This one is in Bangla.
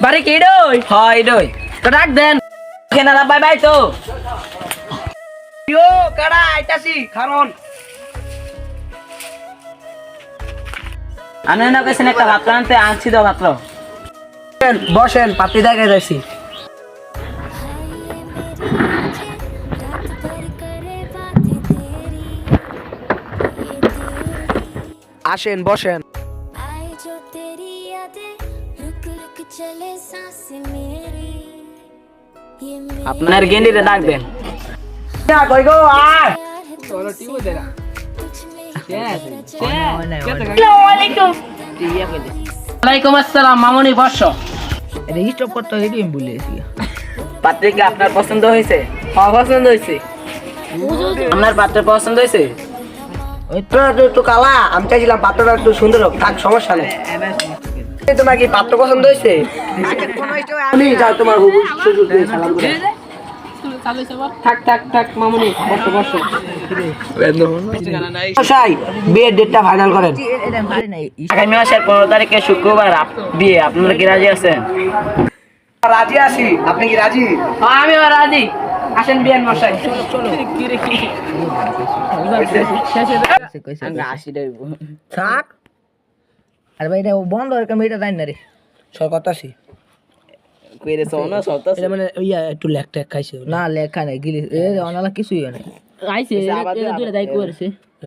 বাড়ি কি ডই? হয় দই তো ডাক দেন। কেনারা বাই বাই তো ইয়ো কাড়া আইতাছি কারণ আমি না কইছেন একটা ভাত আনতে আনছি তো মাত্র বসেন পাতি দেখে যাইছি। আসেন বসেন। আপনার গেন্ডিরে ডাক দেন না কই গো আর ওয়ালাইকুম আসসালাম মামুনি বর্ষ এটা স্টপ করতে রেডি আমি বলেছি। পাত্রীকে আপনার পছন্দ হয়েছে? পছন্দ হইছে। আপনার পাত্র পছন্দ হয়েছে? ওই তো একটু কালা, আমি চাইছিলাম পাত্রটা একটু সুন্দর হোক, থাক সমস্যা নেই। তোমার কি পাত্র পছন্দ হয়েছে? আমি যাও তোমার সুযোগ দিয়ে সালাম করে। থাক থাক থাক মামুনি বর্ষ বর্ষ মশাই বিয়ের ডেটটা ফাইনাল করেন। আগামী মাসের 15 তারিখে শুক্রবার বিয়ে, আপনারা কি রাজি আছেন? রাজি আছি, আপনি কি রাজি? হ্যাঁ আমিও রাজি, আসেন বিয়ের মশাই। থাক আরে ভাই এটা বন্ধ করে এটা জানি না রে সর কথা আছি। এটা মানে ইয়া একটু লেখ টেক খাইছে না লেখা নাই গিলি অনালা কিছুই হয় নাই। আইছে দুইটা দাই করেছে